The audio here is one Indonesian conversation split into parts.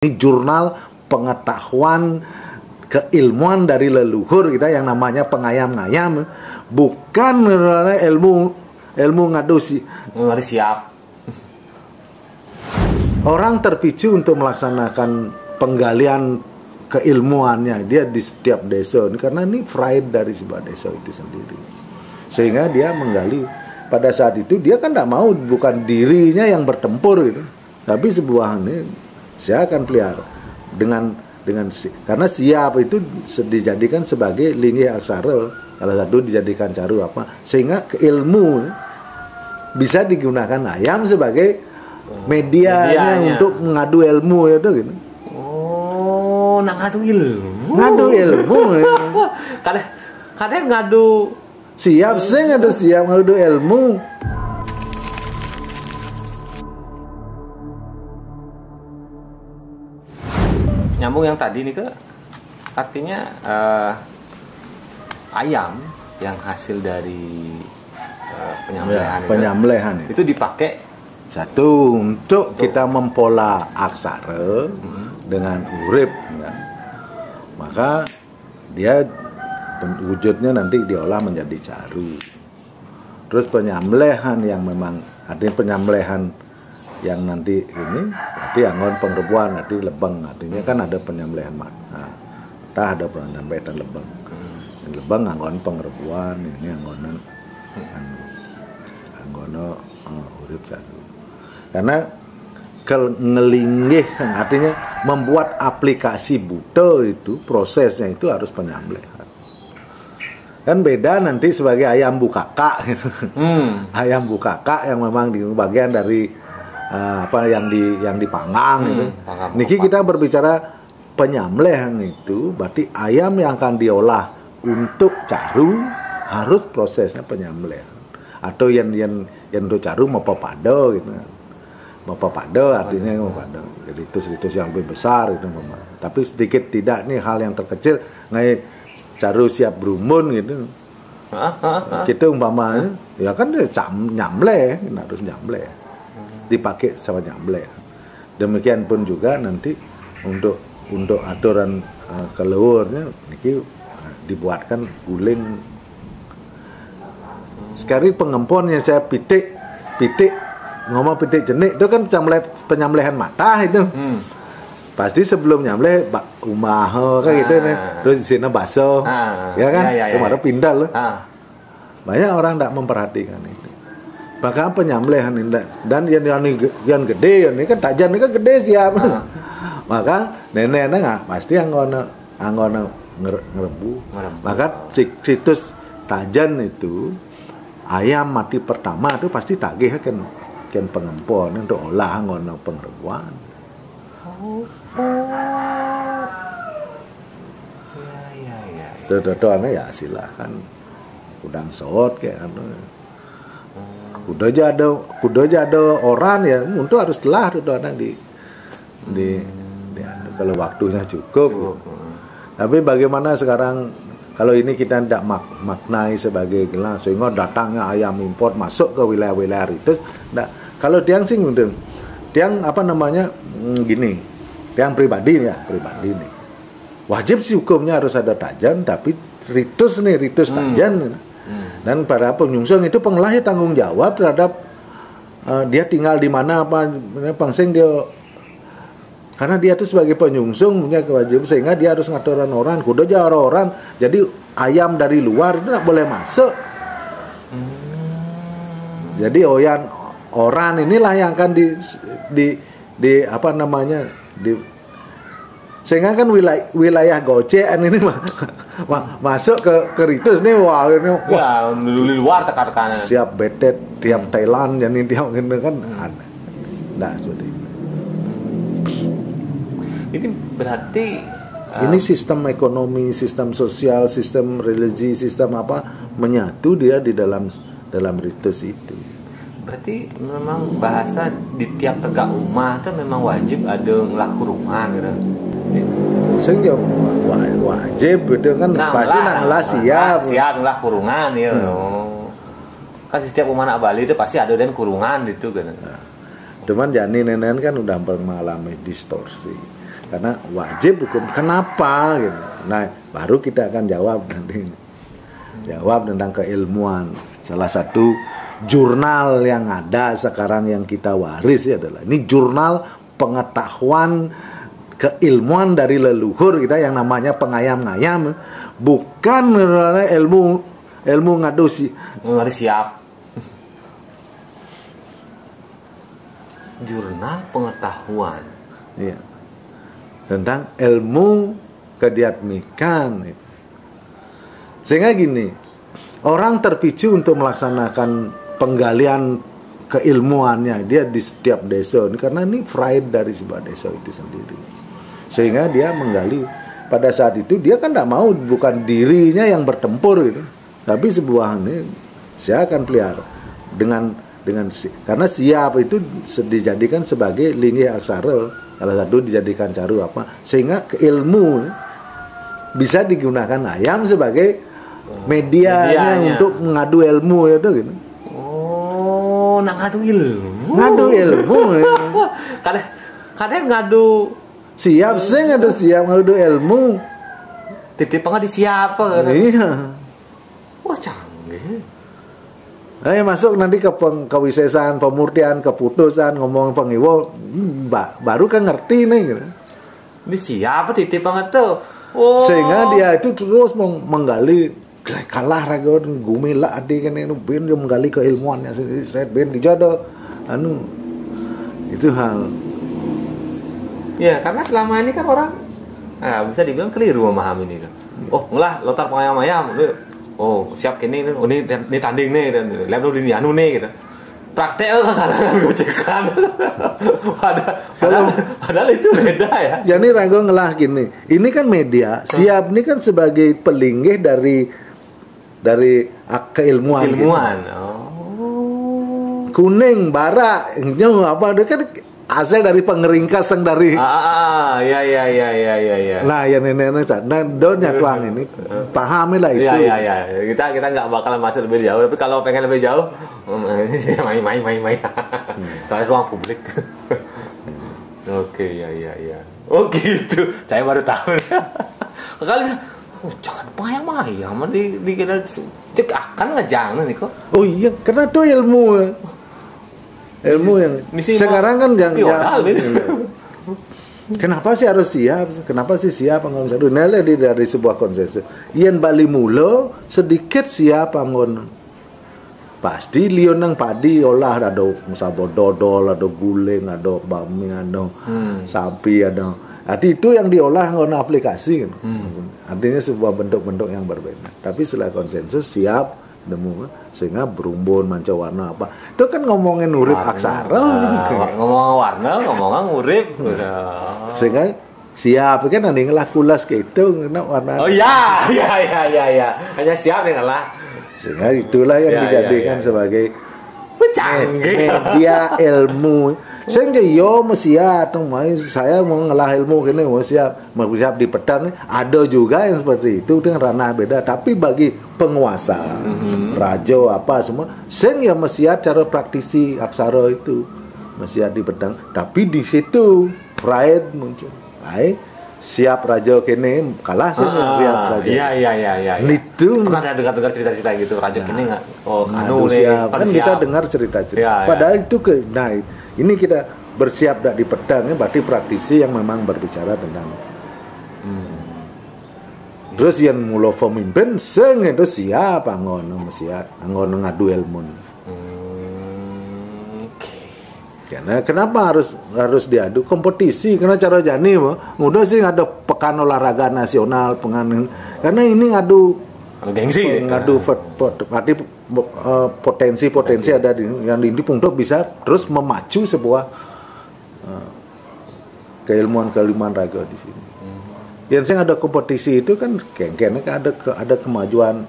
Ini jurnal pengetahuan keilmuan dari leluhur kita yang namanya pengayam-ngayam, bukan ilmu ngadu siap. Orang terpicu untuk melaksanakan penggalian keilmuannya dia di setiap desa ini, karena ini pride dari sebuah desa itu sendiri, sehingga dia menggali. Pada saat itu dia kan tidak mau, bukan dirinya yang bertempur gitu, tapi sebuah ini saya akan pelihara dengan karena siap itu dijadikan sebagai linggih aksara, salah satu dijadikan caru apa, sehingga ilmu bisa digunakan ayam sebagai medianya untuk mengadu ilmu itu gitu. Oh, nak ngadu ilmu. Ngadu ilmu. Kadang ngadu siap, saya ngadu ilmu. Nyambung yang tadi nih, artinya ayam yang hasil dari penyembelihan itu dipakai satu untuk kita mempola aksara dengan urip ya. Maka dia wujudnya nanti diolah menjadi caru. Terus penyembelihan yang memang artinya penyembelihan yang nanti ini berarti anggon pengrebuan, nanti lebeng, artinya kan ada penyembelihan mata, ada penyembelihan lebeng. Lebeng anggon pengrebuan, ini anggonan urip caru. Karena ngelinggih artinya membuat aplikasi buta itu prosesnya itu harus penyembelihan. Kan beda nanti sebagai ayam bukaka. Ayam bukaka yang memang di bagian dari yang dipanggang gitu. Niki kita berbicara penyembelihan itu berarti ayam yang akan diolah untuk caru harus prosesnya penyembelihan. Atau yang untuk caru mau papado gitu. Mau papado artinya mau papado. Jadi ritus yang lebih besar itu memang. Tapi sedikit tidak nih hal yang terkecil ngai caru siap berumun gitu. Kita umpamanya ya kan nyamble, harus nyamble. Dipakai sama nyamble. Demikian pun juga nanti untuk aturan keluarnya niki dibuatkan guling. Sekarang pengemponnya saya pitik ngomong pitik jenik itu kan penyembelihan mata itu. Pasti sebelum nyamble umah kan gitu nih. Terus di sini baso. Ya kan? Kemarin pindah loh. Banyak orang tidak memperhatikan itu. Maka penyembelihan ini dan yang gede ini kan tajan ini kan gede siap. Maka nenek nggak pasti anggono ngerebu. Maka situs tajan itu ayam mati pertama itu pasti tagih kan pengempon untuk olah anggono pengrebuan. Dodoannya ya silakan udang sot kayak kuda jado orang ya untuk harus telah dodoannya di kalau waktunya cukup. Tapi bagaimana sekarang kalau ini kita tidak maknai sebagai gelas sehingga datangnya ayam import masuk ke wilayah-wilayah itu kalau tiang sing tiang gini, tiang pribadi nih wajib sih hukumnya harus ada tajan, tapi ritus tajan dan para penjungsung itu pengelah tanggung jawab terhadap dia tinggal di mana pangsing dia, karena dia itu sebagai penjungsung punya kewajiban sehingga dia harus ngaturan orang kuda aja orang, jadi ayam dari luar itu tidak boleh masuk. Jadi orang inilah yang akan sehingga kan wilayah gocean ini masuk ke ritus nih ya di luar tekan siap betet tiap Thailand jadi tiap gitu kan ada seperti itu. Ini berarti ini sistem ekonomi, sistem sosial, sistem religi, sistem menyatu dia di dalam ritus itu. Berarti memang bahasa di tiap tegak rumah itu memang wajib ada ngelakuruman gitu. Sehingga wajib itu kan pasti nak siap ngelakurungan ya. Kan setiap rumah anak Bali itu pasti ada kurungan gitu kan. Cuman jani nenek kan udah mengalami distorsi. Karena wajib hukum. Kenapa gitu. Nah, baru kita akan jawab nanti. Jawab tentang keilmuan. Salah satu jurnal yang ada sekarang yang kita waris adalah ini jurnal pengetahuan keilmuan dari leluhur kita yang namanya pengayam-ngayam, bukan ilmu ngadu siap. Jurnal pengetahuan. Iya. Tentang ilmu kediatmikan. Sehingga gini, orang terpicu untuk melaksanakan penggalian keilmuannya dia di setiap desa ini karena ini pride dari sebuah desa itu sendiri. Sehingga dia menggali. Pada saat itu dia kan tidak mau, bukan dirinya yang bertempur gitu, tapi sebuah ini saya akan pelihara dengan karena siap itu dijadikan sebagai linggih aksara, salah satu dijadikan caru apa, sehingga ilmu bisa digunakan ayam sebagai medianya untuk mengadu ilmu itu gitu. Oh, nak ngadu ilmu. Ngadu ilmu. Kadang ngadu siap, saya ngadu ilmu. Titip di siapa kan? Iya. Wah, canggih. Ayo masuk nanti ke kewisesan, pemurtian, keputusan, ngomong pengiwo, baru kan ngerti nih gitu. Ini siapa titip tuh? Oh. Sehingga dia itu terus menggali kalah raga gumila adi kan itu ben dia menggali keilmuannya saya ben dijodoh itu hal. Ya, karena selama ini kan orang bisa dibilang keliru memahami ini kan. Oh, ngelah lotar pengayam-ayam. Oh, siap kini oh ini tanding nih dan lab lu di anu nih gitu. Praktek ke kalangan gocekan. padahal itu beda ya. Jadi rago ngelah gini. Ini kan media, siap ini kan sebagai pelinggih dari keilmuan. Ilmuwan. Gitu. Oh. Kuning, bara, apa dia kan asal dari pengeringkas yang dari ya. Nah ya nenek nah donnya tuang ini pahami lah itu. Ya kita nggak bakalan masuk lebih jauh, tapi kalau pengen lebih jauh main soalnya ruang publik. Oke, ya oh gitu, saya baru tahu. Kali jangan mayang di cek akan nggak jangan nih kok. Oh iya, karena itu ilmu yang sekarang kan kenapa sih harus siap? Kenapa sih siap anggon satu? Nilai dari sebuah konsesi. Yen bali mulo sedikit siap anggon. Pasti lion nang padi olah ada musabo dodol, ada guling, ada bami, ada sapi, ada. Arti itu yang diolah anggon aplikasi kan. Artinya sebuah bentuk-bentuk yang berbeda. Tapi setelah konsensus siap nemu sehingga berumbun manca warna apa itu kan ngomongin urip aksara ngomong warna ngomong urip sehingga siap kan nanti ngelah kulas gitu warna ya hanya siap ya ngalah sehingga itulah yang dijadikan sebagai media ilmu sehingga yo mesiat saya mau ngelah ilmu kini mau siap di pedang ada juga yang seperti itu dengan ranah beda tapi bagi penguasa raja apa semua sehingga mesiat cara praktisi aksara itu mesiat di pedang tapi di situ pride muncul siap raja kini kalah sih raja iya itu pernah ada dengar cerita-cerita gitu raja kini nggak kan kita dengar cerita-cerita padahal itu ini kita bersiap di pedang berarti praktisi yang memang berbicara tentang terus yang mulo pemimpin seng itu siap anggon ngadu ilmu. Karena kenapa harus diadu kompetisi karena cara jani udah sih ada pekan olahraga nasional karena ini ngadu gengsi ngadu potensi ada yang ini untuk bisa terus memacu sebuah keilmuan raga di sini. Yang saya ada kompetisi itu kan kayaknya ada kemajuan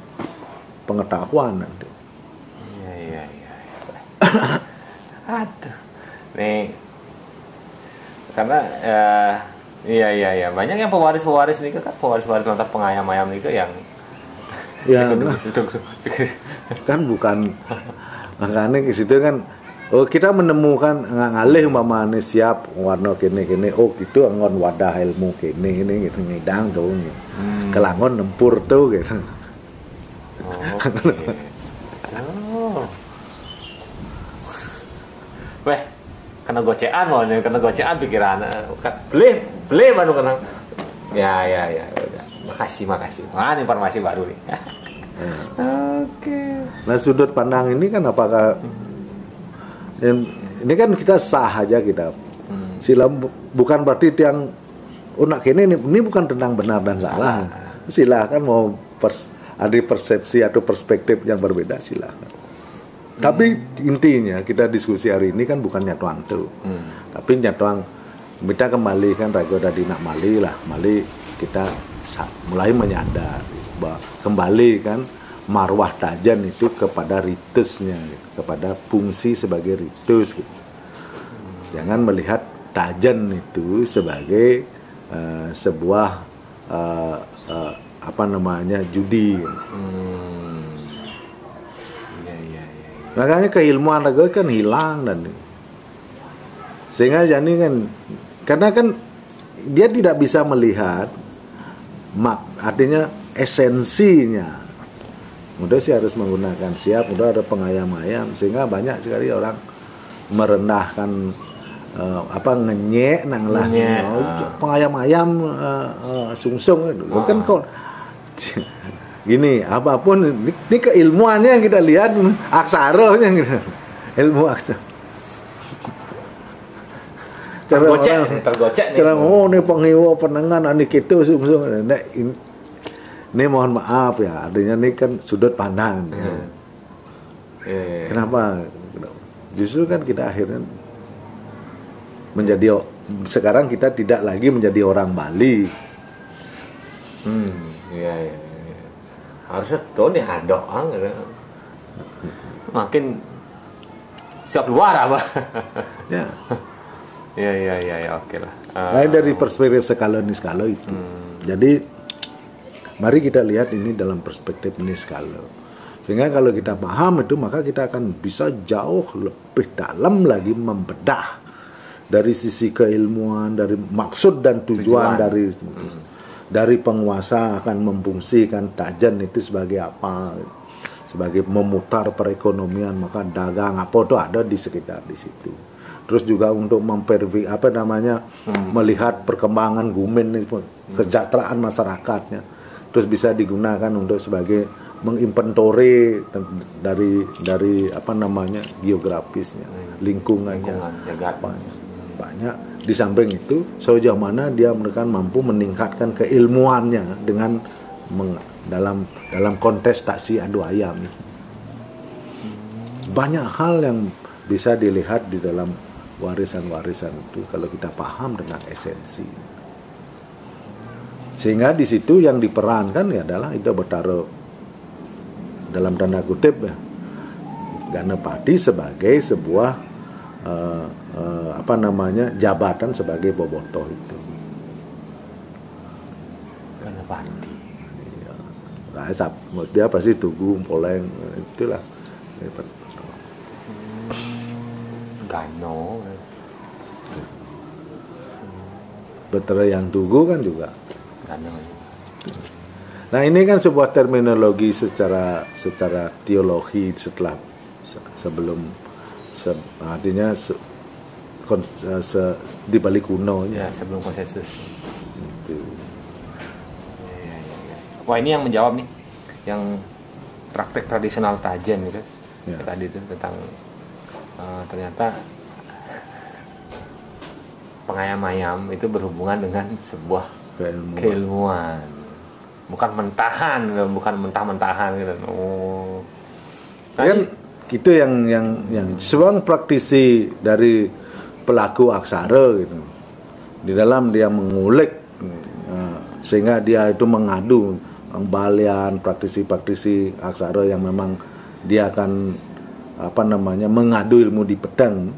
pengetahuan nanti. Iya. Aduh. Nih. Karena iya banyak yang pewaris nih kan pewaris nonton pengayam-ayam nih yang ya kan bukan makanya ke situ kan Oh, kita menemukan ngalih umpamane siap warna kene-kene, oh gitu angon wadah ilmu kene gitu ngidang tuh gitu. Kelangon nempur tuh gitu. Oh. Weh, kena gocean mau nih, kena gocean pikiran. Beli baru kena. Ya, udah. Makasih. Wah, informasi baru nih. Oke. Nah, sudut pandang ini kan apakah ini kan kita sah aja kita. Sila bukan berarti yang unak ini bukan tentang benar dan salah. Silakan mau ada persepsi atau perspektif yang berbeda silakan. Tapi intinya kita diskusi hari ini kan bukan nyatuan tuh. Tapi nyatuan kita kembali kan raga tadi nak mali kita mulai menyadar bahwa kembali kan marwah tajan itu kepada ritusnya, kepada fungsi sebagai ritus gitu. Jangan melihat tajan itu sebagai sebuah judi. Makanya keilmuan raga kan hilang dan sehingga jadi kan karena kan dia tidak bisa melihat artinya esensinya. Udah sih harus menggunakan siap, udah ada pengayam-ayam sehingga banyak sekali orang merendahkan ngenyek nanglah pengayam-ayam sungsung itu kan kok gini apapun ini keilmuannya yang kita lihat aksaranya gitu. Ilmu aksara tergocek cara ini penghiwa penengan ini gitu sungsung ini mohon maaf ya, artinya ini kan sudut pandang. Kenapa? Justru kan kita akhirnya sekarang kita tidak lagi menjadi orang Bali. Iya. Harusnya tuh nih hadok makin siap luar apa? Ya. Iya, oke lah. Lain dari perspektif skala itu. Jadi mari kita lihat ini dalam perspektif Niskala. Sehingga kalau kita paham itu maka kita akan bisa jauh lebih dalam lagi membedah dari sisi keilmuan, dari maksud dan tujuan. Dari penguasa akan memfungsikan tajan itu sebagai apa? Sebagai memutar perekonomian, maka dagang apa itu ada di sekitar di situ. Terus juga untuk melihat perkembangan gumen itu, kesejahteraan masyarakatnya. Terus bisa digunakan untuk sebagai menginventori dari geografisnya, lingkungannya banyak. Di samping itu sejauh mana dia mereka mampu meningkatkan keilmuannya dengan dalam kontestasi adu ayam. Banyak hal yang bisa dilihat di dalam warisan-warisan itu kalau kita paham dengan esensi. Sehingga di situ yang diperankan adalah itu bertaruh dalam tanda kutip ya Ganapati sebagai sebuah jabatan sebagai bobotoh itu. Ganapati. Iya. Nah, dia pasti tugu poleng itulah. Gano. Betara yang tugu kan juga. Nah ini kan sebuah terminologi secara teologi artinya di balik kuno ya sebelum konsensus itu. Wah ini yang menjawab nih yang praktek tradisional tajen gitu ya. Tadi itu tentang ternyata pengayam-ayam itu berhubungan dengan sebuah keilmuan, bukan mentah-mentahan gitu. Kan itu yang seorang praktisi dari pelaku aksara gitu. Di dalam dia mengulik sehingga dia itu mengadu balian praktisi aksara yang memang dia akan mengadu ilmu di pedang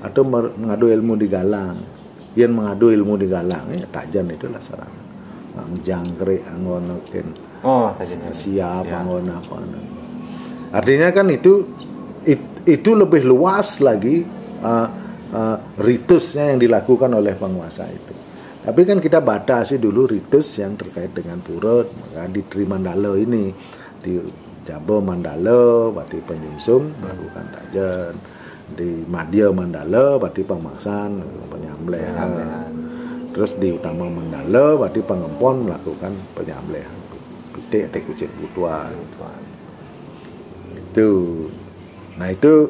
atau mengadu ilmu di galang. Yang mengadu ilmu di galang ya tajan itulah sarana. Jangkrik angon tajan siap angon apa. Artinya kan itu itu lebih luas lagi ritusnya yang dilakukan oleh penguasa itu. Tapi kan kita batasi dulu ritus yang terkait dengan pura, maka di Tri Mandala ini, di Jabo Mandala berarti penyungsung melakukan tajan, di Madya Mandala berarti pemaksaan penyambelehan, terus di Utama Mandala berarti pengempon melakukan penyambelehan, pitik atau kucing butuan itu. Nah itu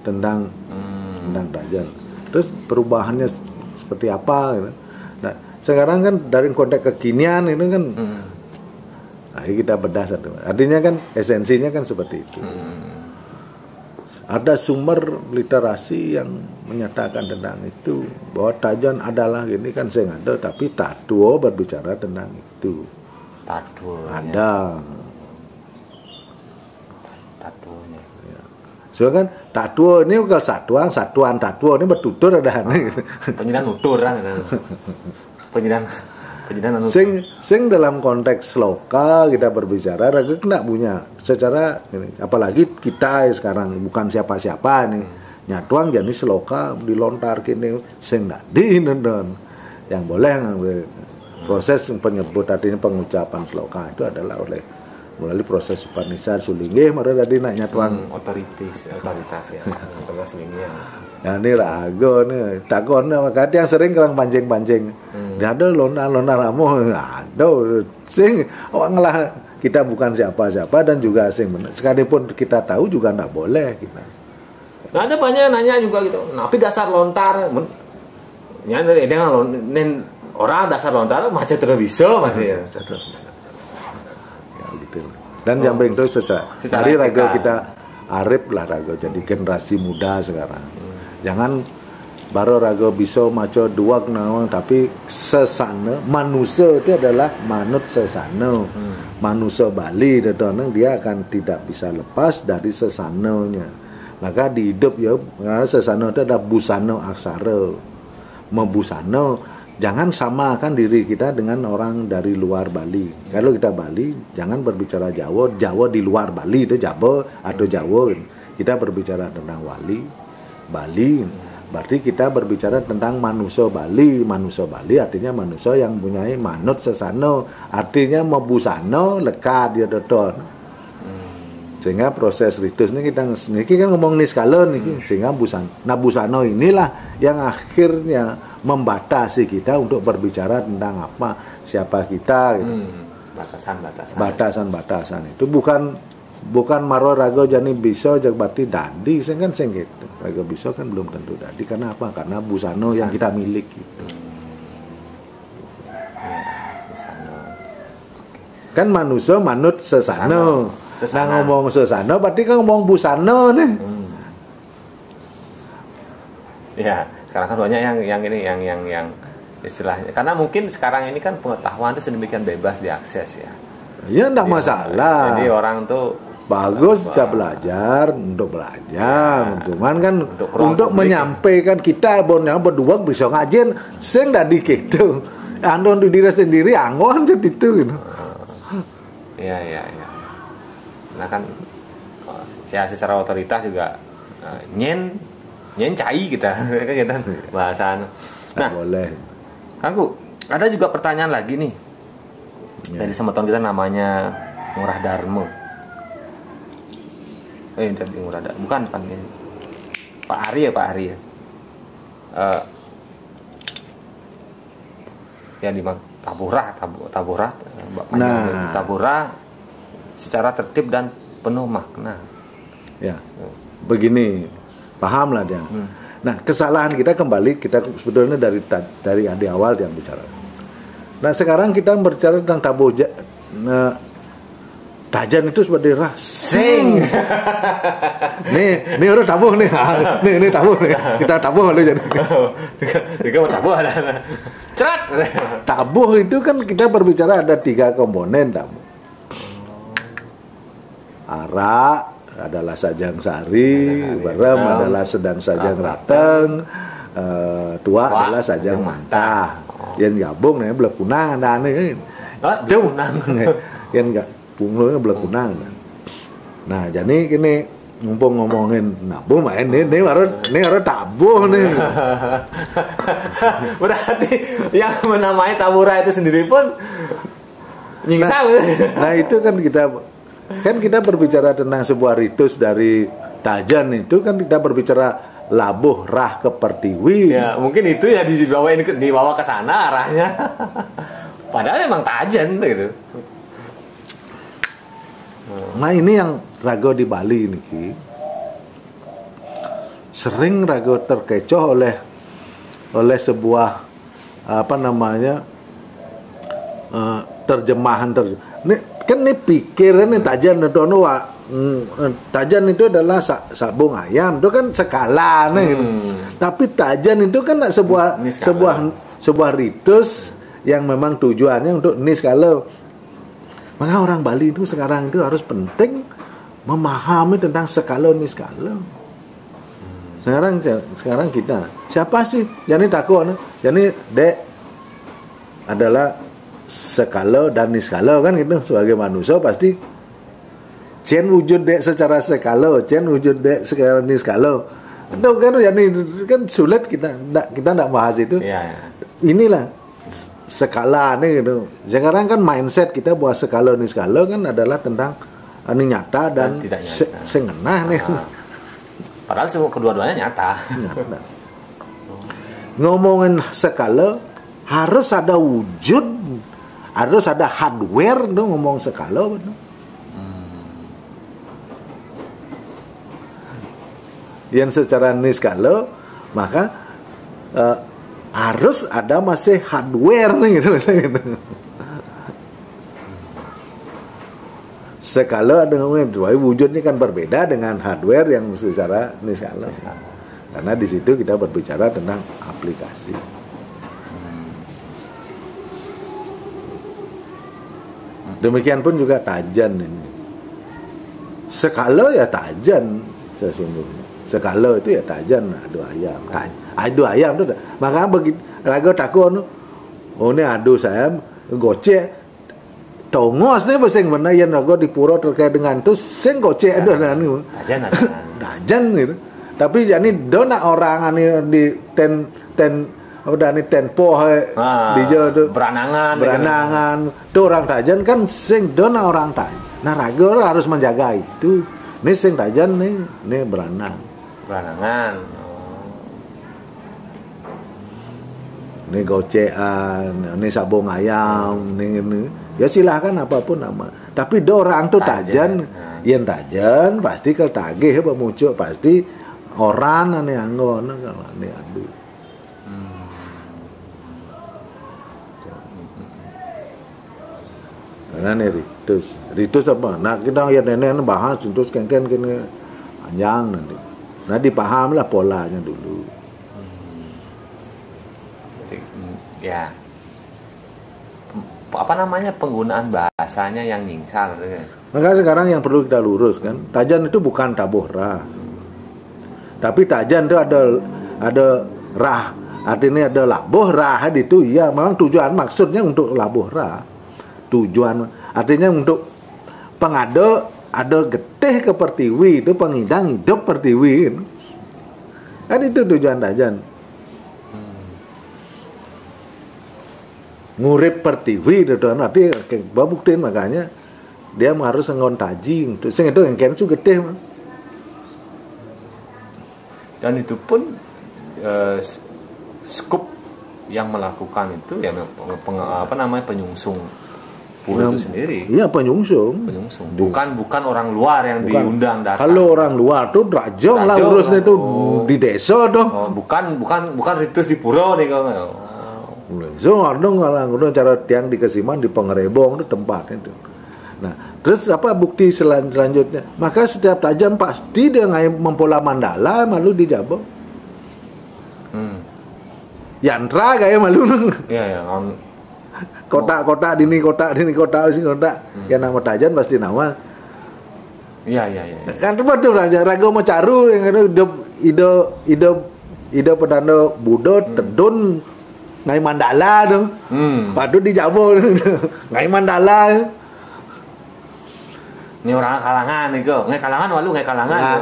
tentang tajan. Terus perubahannya seperti apa gitu. Nah, sekarang kan dari konteks kekinian itu kan nah, kita bedah satu. Artinya kan esensinya kan seperti itu. Ada sumber literasi yang menyatakan tentang itu, bahwa tajan adalah gini kan saya nggak ada, tapi Tatuo berbicara tentang itu. Tatuo ada. Tatuonya. Ya. So kan Tatuo ini kalau satuan Tatuo ini bertutur ada penyidan nutur kan. penyidan sing dalam konteks lokal kita berbicara raga kena punya secara ini, apalagi kita sekarang bukan siapa-siapa nih nyatuang jadi seloka dilontar kini sing tadi nonton yang boleh proses penyebut artinya pengucapan seloka itu adalah melalui proses Upanishad Sulinggih mara tadi nak nyatuang otoritas ya otoritas Sulinggih. Nah ini rago nih takon makanya yang sering kerang pancing-pancing ada lontar ramu ada sing lah kita bukan siapa-siapa dan juga sing sekalipun kita tahu juga nggak boleh kita. Nah ada banyak nanya juga gitu tapi dasar lontar nyana dengan orang dasar lontar macet terus bisa masih ya gitu. Dan yang penting itu secara rago kita arif lah rago jadi generasi muda sekarang. Jangan baru raga bisa maco dua nawang tapi sesana manusia itu adalah manut sesana. Manusia Bali dia akan tidak bisa lepas dari sesananya. Maka di hidup ya sesana itu ada busana aksara. Membusana jangan samakan diri kita dengan orang dari luar Bali. Kalau kita Bali jangan berbicara Jawa di luar Bali itu Jawa atau Jawa. Kita berbicara tentang Bali, berarti kita berbicara tentang manusia Bali. Manusia Bali artinya manusia yang mempunyai manut sesano, artinya mebusano lekat dia doton. Sehingga proses ritus ini kita kan ngomong nih skala nih, sehingga busano inilah yang akhirnya membatasi kita untuk berbicara tentang apa, siapa kita gitu. Batasan itu bukan maro rago jani bisa jag bati dadi sing kan sing gitu. Rago bisa kan belum tentu dadi karena apa? Karena busano yang kita miliki. Busano. Kan manusia manut sesano. Nah ngomong sesano berarti kan ngomong busano nih. Ya, sekarang kan banyak yang ini yang istilahnya. Karena mungkin sekarang ini kan pengetahuan itu sedemikian bebas diakses ya. Ya enggak masalah. Jadi orang tuh bagus kita belajar, cuman kan untuk menyampaikan kita berdua bisa ngajin sing tadi gitu. Ando untuk diri sendiri anggon itu gitu. Iya. Nah kan secara otoritas juga nyen cai kita kan kita bahasan. Nah, boleh. Aku ada juga pertanyaan lagi nih. Dari semeton kita namanya Ngurah Darmo. Jadi Ngurah Darmo bukan ini. Pak Ari ya. Yang di Taburah secara tertib dan penuh makna. Ya. Begini, pahamlah dia. Nah, kesalahan kita sebetulnya dari awal yang bicara. Nah, sekarang kita berbicara tentang taboja. Tajan itu seperti sing. nih udah tabuh nih. Nih tabuh nih. Kita tabuh lalu jadi. Kita mau tabuh ada. Cerat. Tabuh itu kan kita berbicara ada 3 komponen tabuh. Arak adalah sajang sari, berem adalah sedang sajang rateng, tua adalah sajang mantah. Yang gabung nih belekunang ada nih. Yang enggak punglonya belekunang. Nah, jadi gini mumpung ngomongin nabuh main ini baru tabuh nih. Berarti yang menamai tabura itu sendiri pun nyingsal. Nah itu kan kita berbicara tentang sebuah ritus dari Tajan, itu kan kita berbicara labuh rah ke pertiwi. Ya mungkin itu ya dibawa ke sana arahnya. Padahal memang Tajan gitu. Nah ini yang rago di Bali ini Ki. Sering rago terkecoh oleh sebuah terjemahan. Ini kan ini pikiran ini Tajan itu Tajan itu adalah sabung ayam itu kan skala gitu. Tapi Tajan itu kan sebuah ritus yang memang tujuannya untuk niskala. Maka orang Bali itu sekarang itu harus penting memahami tentang skala niskala. Sekarang kita siapa sih? Jadi takut, jadi dek adalah skala dan niskala kan gitu. Sebagai manusia pasti cen wujud dek secara skala, cen wujud dek secara niskala. Itu kan jadi kan sulit kita tidak bahas itu. Ya. Inilah skala nih gitu. Sekarang kan mindset kita buat skala niskala kan adalah tentang ini nyata dan sengenah nih. Padahal kedua-duanya nyata. Ngomongin skala harus ada wujud, harus ada hardware dong ngomong skala betul. Yang secara niskala maka harus ada masih hardware nih gitu. Skala dengan wujudnya kan berbeda dengan hardware yang secara niskala. Karena di situ kita berbicara tentang aplikasi. Demikian pun juga Tajan ini. Skala ya Tajan sesungguhnya. Skala itu ya Tajan adu ayam. Adu ayam itu. Maka begitu raga takut ini adu saya gocek. Tongos nih beseng mana yang raga di pura terkait dengan itu sing gocek ada anu. Tajan gitu. Tapi jadi dona orang ani di ten udah nih tempo di jauh beranangan tuh orang Tajan kan sing dona orang Tajan. Nah raga harus menjaga itu. Nih sing Tajan nih beranangan. Ini gocean, ini sabung ayam, ini ya silahkan apapun nama. Tapi orang tuh Tajan, yang Tajan pasti ketagih muncul pasti orang ane anggon kalau ane adu. Karena ini ritus apa? Nah kita ya nenek bahas ritus kengken kene panjang nanti. Nah dipahamilah polanya dulu. Ya. Apa namanya penggunaan bahasanya yang nyingsal. Maka sekarang yang perlu kita lurus kan, Tajan itu bukan tabuh rah. Tapi Tajan itu ada rah. Artinya ada labuh rah itu ya memang tujuan maksudnya untuk labuh rah. Tujuan artinya untuk pengada ada getih ke pertiwi itu pengidang hidup pertiwi. Kan itu tujuan Tajan. Ngurip pertiwi itu nanti buktiin makanya dia harus ngon taji untuk sing itu yang kena juga gede. Dan itu pun skup yang melakukan itu ya penyungsung itu sendiri. Iya penyungsung. Bukan orang luar yang diundang datang. Kalau orang luar tuh rajong lah urusnya itu di desa tuh. Bukan ritus di pura nih kalau. So dong cara tiang di Kesiman di Pengerebong itu tempat itu. Nah, terus apa bukti selanjutnya? Maka setiap Tajan pasti dia ngai mempola mandala malu di Jabo. Yantra kayak malu. Iya. Kotak-kotak dini kotak sini kotak. Ya nama Tajan pasti nama. Iya. Kan betul raga mau caru yang ide pedano Budo tedun ngai mandala dong. Padu di Jabo ngai mandala. Ini orang kalangan nih kok, nggak kalangan walu nggak kalangan. Nah,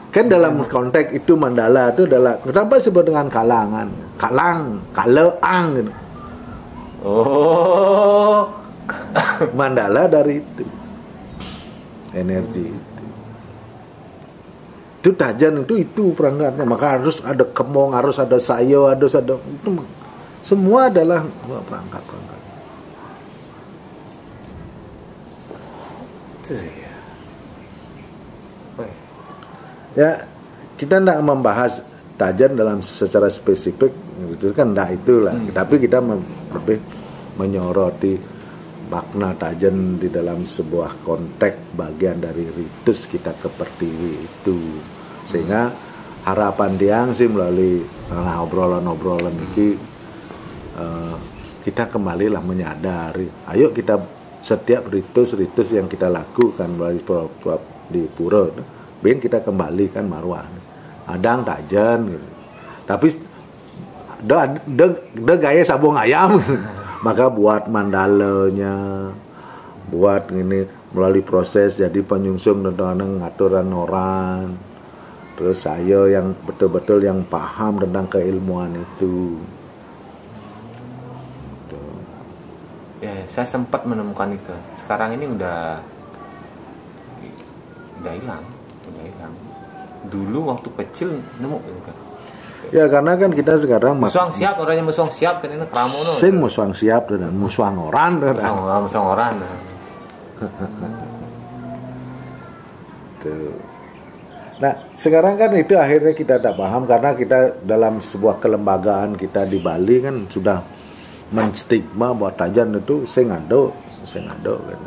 kan dalam konteks itu mandala itu adalah kenapa disebut dengan kalangan, kalang, kaleang gitu. Oh, Mandala dari itu energi itu tajan itu perangkatnya, maka harus ada kemong, harus ada sayo, harus ada itu semua adalah perangkat. Ya, kita tidak membahas tajan dalam secara spesifik, itu kan tidak itulah. Tapi kita lebih menyoroti makna tajan di dalam sebuah konteks bagian dari ritus kita ke Pertiwi itu, sehingga harapan tiang sih melalui obrolan-obrolan ini kita kembalilah menyadari, ayo kita setiap ritus-ritus yang kita lakukan melalui di pura, ben kita kembalikan marwah, adang tajan gitu. Tapi de gaya sabung ayam. Maka buat mandalanya, buat ini melalui proses jadi penyungsung tentang ngaturan orang. Terus saya yang betul-betul yang paham tentang keilmuan itu. Ya, saya sempat menemukan itu. Sekarang ini udah hilang. Dulu waktu kecil nemu gitu kan. Ya karena kan kita sekarang musuang siap, orangnya musuang siap kan ini kramono. Sing musuang siap dan musuang orang. Musuang orang. Tuh. Nah sekarang kan itu akhirnya kita tak paham karena kita dalam sebuah kelembagaan kita di Bali kan sudah menstigma bahwa tajan itu sing ado kan.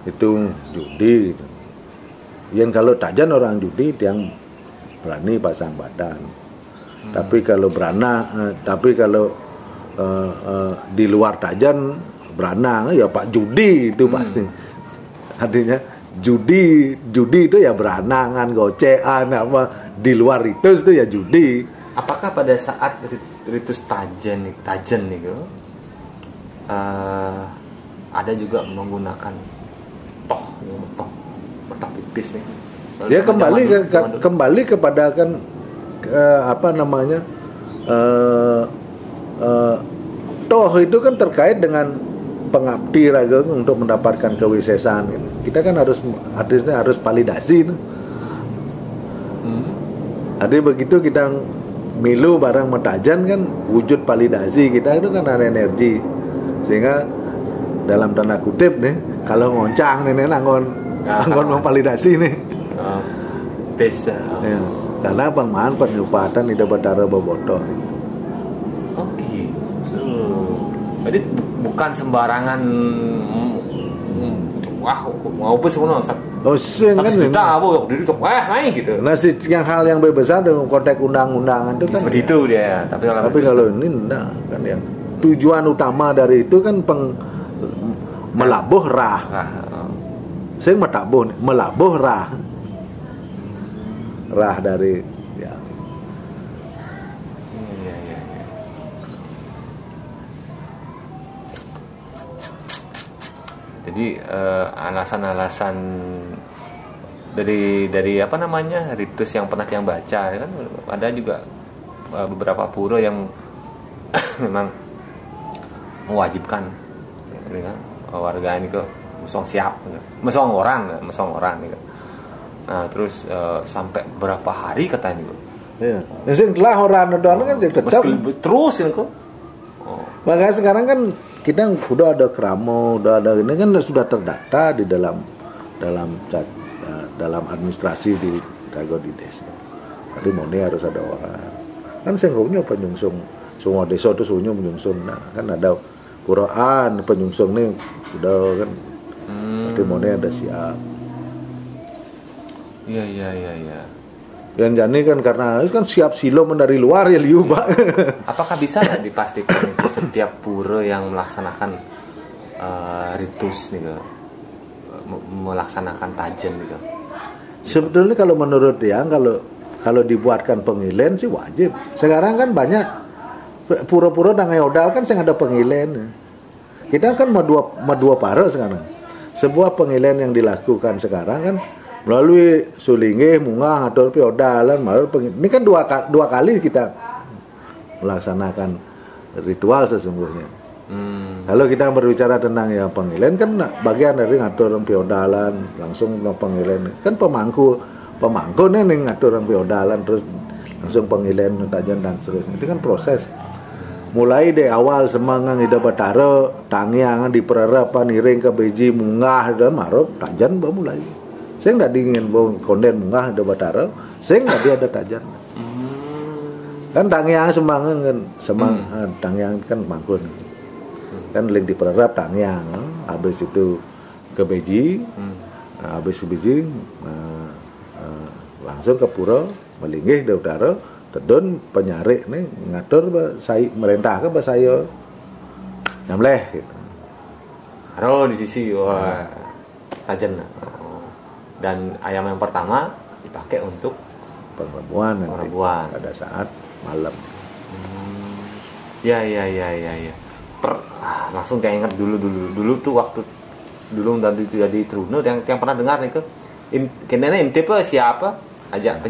Itu judi. Yang kalau tajan orang judi yang berani pasang badan. Tapi kalau di luar tajan beranang ya Pak judi itu pasti. Artinya judi itu ya beranangan, gocean apa, di luar ritus itu ya judi. Apakah pada saat ritus tajan nih ada juga menggunakan toh pipis nih? Ya kembali kepada kan toh itu kan terkait dengan pengabdi raga untuk mendapatkan kewisesaan. Kita kan harus validasi. Jadi begitu kita milu barang metajan kan wujud validasi kita itu kan ada energi, sehingga dalam tanda kutip nih kalau ngoncang nih anggon memvalidasi nih. Bisa. Ya, karena pengmaan penyupatan tidak berdarah bobotoh. Oh gitu. Jadi bukan sembarangan. Wah, mau apa sebenarnya? Oh, kan juta apa? Diri tuh, naik gitu. Nah, yang hal yang besar dengan konteks undang-undangan itu kan. Seperti itu dia. Tapi kalau ini enggak kan yang tujuan utama dari itu kan melabuh rah. Saya matabuh melabuh rah dari ya. Iya. Jadi alasan-alasan dari apa namanya ritus yang pernah yang baca kan ada juga beberapa pura yang memang mewajibkan warga ini ke mesong siap, mesong orang gitu. Nah terus sampai berapa hari katanya gitu. Iya. Yang lah orang kan tetap terus kan kok. Makanya sekarang kan kita sudah ada kramo, udah ada ini kan sudah terdata di dalam administrasi di Rago di desa. Jadi moni harus ada orang. Kan sengkongnya penyungsung semua desa itu semuanya penyungsung. Nah, kan ada Quran penyungsung nih udah kan. Jadi moni ada siap. Iya. Yang jani kan karena kan siap silom dari luar ya liu Pak. Apakah bisa dipastikan itu setiap pura yang melaksanakan ritus nih melaksanakan tajen gitu? Sebetulnya kalau menurut dia kalau dibuatkan pengilen sih wajib. Sekarang kan banyak pura-pura dengan odal kan sing ada pengilen. Kita kan mau dua para sekarang. sebuah pengilen yang dilakukan sekarang kan melalui sulingih, mungang atau piodalan, ini kan dua kali kita melaksanakan ritual sesungguhnya. Kalau kita berbicara tentang ya pengilen kan bagian dari ngatur piodalan, langsung pengilen kan pemangku nih ngatur piodalan terus langsung pengilen tajan dan seterusnya. Itu kan proses. Mulai dari awal semangang ida batara, tangiangan dipererapan iring ke beji munggah dan marop tajan mulai. Saya nggak dingin konden munggah ida batara, saya nggak dia ada tajan. Kan tangiang semangang kan tangiang kan mangkun. Kan link dipererap tangiang, habis itu ke beji, habis beji langsung ke pura melinggih di utara tedon penyarik nih ngatur merintah ke saya nyamleh gitu. Di sisi tajen. Dan ayam yang pertama dipakai untuk perempuan pada saat malam. Ya. Langsung kayak ingat dulu tuh waktu dulu tadi itu jadi Truno yang pernah dengar nih ke kena intip siapa ajak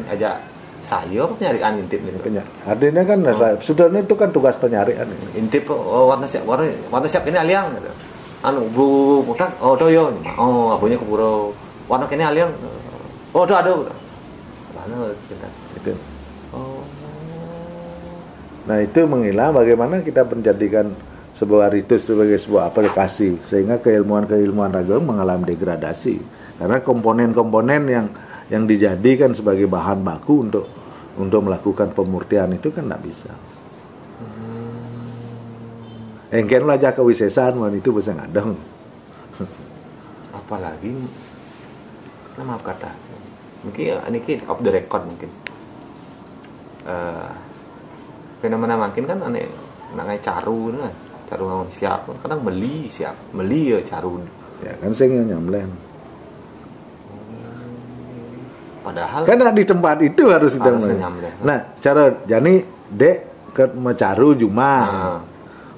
sayur nyarian intip nih. Artinya kan sudah itu kan tugas penyarian. Intip warna siap ini aliang. Anu bu putak doyo. Abunya ke pura. Warna kene aliang. Ada. Mana kita. Itu. Nah, itu mengilah bagaimana kita menjadikan sebuah ritus sebagai sebuah aplikasi sehingga keilmuan agama mengalami degradasi karena komponen-komponen yang dijadikan sebagai bahan baku untuk melakukan pemurtian itu kan tidak bisa. Engken aja kewisesaan itu bisa ngadeng. Apalagi maaf kata mungkin ini off the record mungkin fenomena makin kan aneh kayak caru kan caru ngomong siap kadang meli ya caru ya kan saya nyamleng. Padahal karena di tempat itu harus kita nyamleng. Nah cara jani dek ke mecaru juma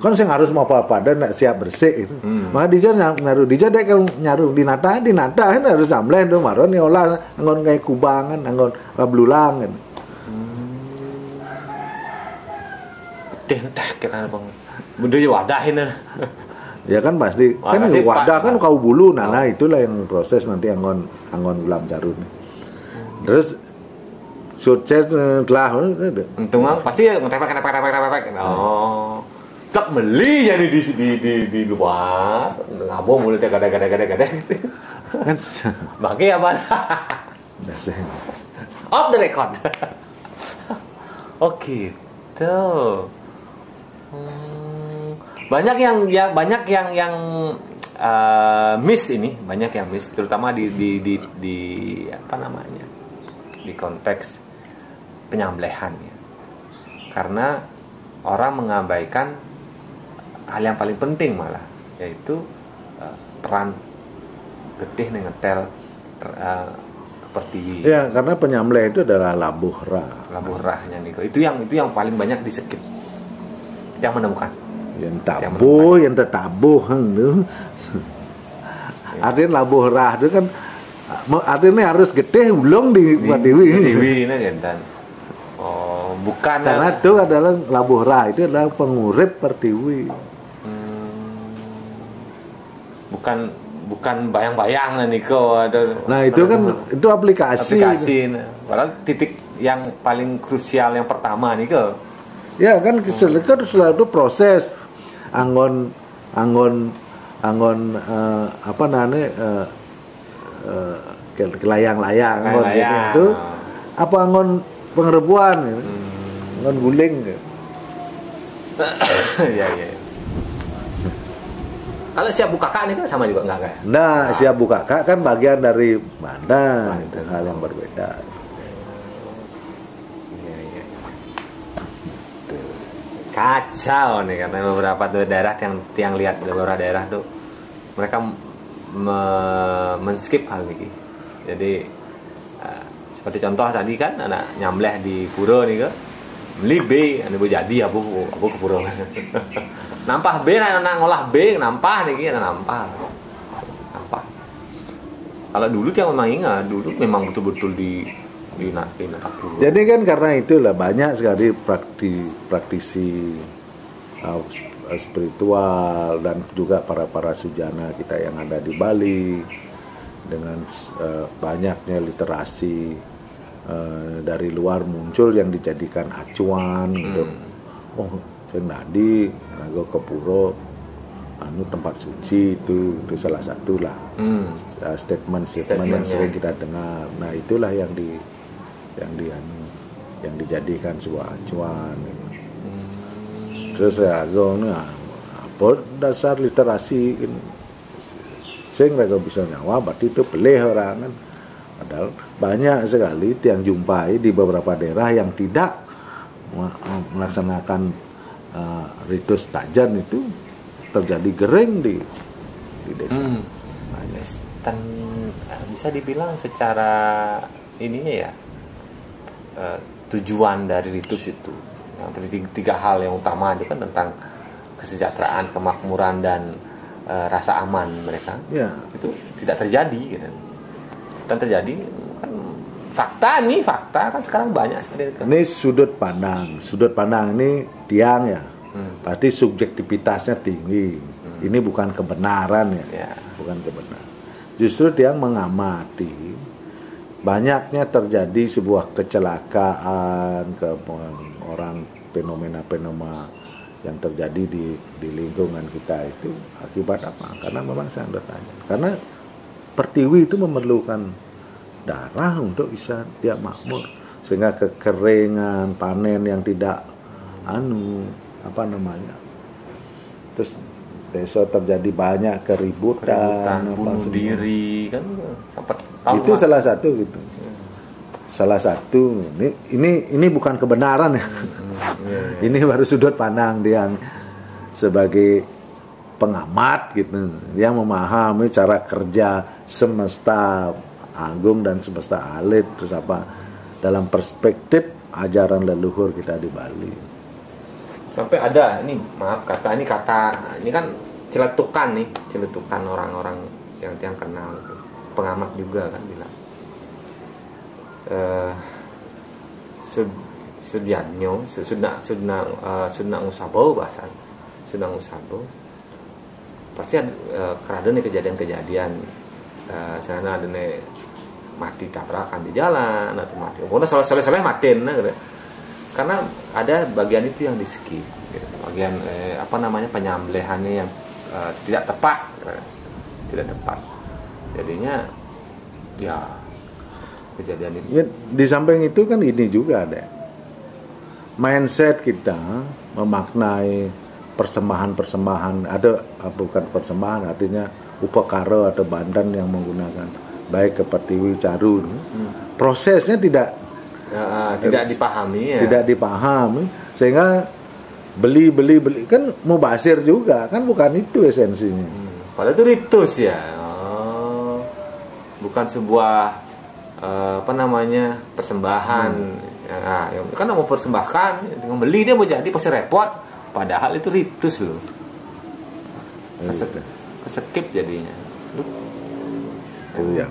kan saya harus mau apa dan nak siap bersih itu. Maka dia nyaru dia dek kalau nyaru di nata kan harus nyamleng tuh maron ni olah angon kayak kubangan angon kablulang kan. Tentak kan bang. Benda je wadahin ya kan pasti kan wadah kan kau bulu nah itulah yang proses nanti angon ulam caru nih. Terus sukses telah untung pasti ngepek. Tak meli jadi di luar ngabo mulai gada kan bagi apa off the record. Oke tuh banyak yang miss ini banyak yang miss terutama di apa namanya di konteks penyembelihan ya. Karena orang mengabaikan hal yang paling penting malah yaitu peran getih ngetel seperti ya karena penyembelih itu adalah labuh rahnya nih itu yang paling banyak disekip yang menemukan yang tertabuh itu artinya labuh rah itu kan artinya harus getih ulung buat dewi kan bukan karena itu adalah labuh rah itu adalah pengurip pertiwi bukan bayang-bayang lah Niko nah itu kan itu aplikasi padahal titik yang paling krusial yang pertama Niko ya kan selalu proses anggon apa namanya kelayang-layang itu apa anggon pengerebuan anggon guling ya kalau siap buka kak ini kan sama juga enggak kayak nah siap buka kak kan bagian dari mana itu hal yang berbeda. Kacau nih karena beberapa daerah yang lihat beberapa daerah tuh mereka men-skip hal ini. Jadi seperti contoh tadi kan anak nyambleh di pura nih ke beli B anu jadi abu ke pura. Nampah B anak ngolah B nampah nih ki nampah. Kalau dulu dia memang ingat, dulu memang betul-betul di dulu. Jadi kan karena itulah banyak sekali praktisi spiritual dan juga para sujana kita yang ada di Bali dengan banyaknya literasi dari luar muncul yang dijadikan acuan untuk sing nadi Naga Kepuro tempat suci itu salah satu lah statement yang sering kita dengar. Nah itulah yang dijadikan sebuah acuan. Terus apa dasar literasi sing mereka bisa nyawa berarti itu pelih orang kan. Padahal banyak sekali yang jumpai di beberapa daerah yang tidak melaksanakan ritus tajan itu terjadi gering di desa. Dan bisa dibilang secara ininya ya tujuan dari ritus itu yang tiga hal yang utama itu kan tentang kesejahteraan, kemakmuran dan rasa aman mereka. Ya. Itu tidak terjadi gitu. Dan terjadi kan fakta kan sekarang banyak sekali. Ini sudut pandang ini tiang ya. Berarti subjektivitasnya tinggi. Ini bukan kebenaran ya. Bukan kebenaran. Justru tiang mengamati banyaknya terjadi sebuah kecelakaan ke orang, fenomena yang terjadi di lingkungan kita itu akibat apa? Karena memang saya bertanya. Karena pertiwi itu memerlukan darah untuk bisa dia makmur, sehingga kekeringan, panen yang tidak terus desa terjadi banyak keributan bunuh diri kan sempat itu salah satu gitu. Salah satu ini bukan kebenaran ya. Ini baru sudut pandang dia sebagai pengamat gitu, dia memahami cara kerja semesta agung dan semesta alit, terus apa dalam perspektif ajaran leluhur kita di Bali. Sampai ada ini kan celetukan orang-orang yang tiang kenal itu, pengamat juga kan bilang Sudna Usabo bahasa Sudna Usabo pasti ada kerada nih kejadian-kejadian sana ada nih mati tabrakan di jalan atau mati soleh matiin gitu. Karena ada bagian itu yang di skip gitu. Bagian penyembelihannya yang tidak tepat jadinya ya kejadian itu ya, di samping itu kan ini juga ada mindset kita memaknai persembahan bukan persembahan artinya upakara atau bandan yang menggunakan baik ke Pertiwi Caru prosesnya tidak dipahami ya. Tidak dipahami sehingga beli kan mubasir juga kan bukan itu esensinya. Padahal itu ritus ya. Bukan sebuah persembahan. Kan mau persembahkan dengan beli dia mau jadi pasti repot. Padahal itu ritus loh. Kesekip jadinya. Itu ya.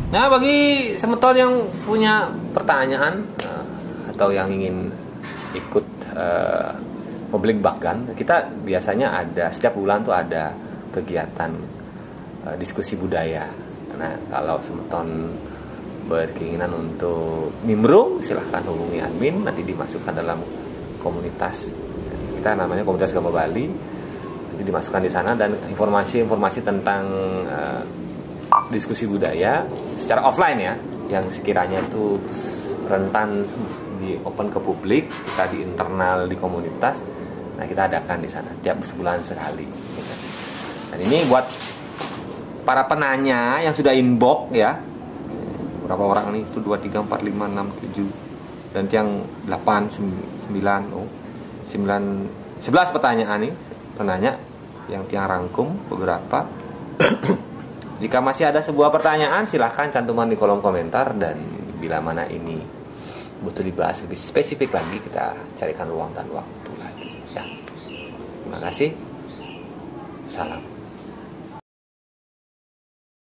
Nah, bagi semeton yang punya pertanyaan atau yang ingin ikut publik bahkan kita biasanya ada setiap bulan tuh ada kegiatan diskusi budaya. Nah, kalau semeton berkeinginan untuk nimbrung silahkan hubungi admin, nanti dimasukkan dalam komunitas kita namanya Komunitas Agama Bali, nanti dimasukkan di sana dan informasi tentang diskusi budaya secara offline ya, yang sekiranya itu rentan di open ke publik, kita di internal di komunitas, nah kita adakan di sana tiap sebulan sekali. Dan ini buat para penanya yang sudah inbox ya, berapa orang nih? Itu 2, 3, 4, 5, 6, 7 dan yang 8, 9, 11 pertanyaan nih penanya yang tiang rangkum beberapa. Jika masih ada sebuah pertanyaan silahkan cantuman di kolom komentar, dan bila mana ini butuh dibahas lebih spesifik lagi kita carikan ruang dan waktu lagi ya. Terima kasih. Salam.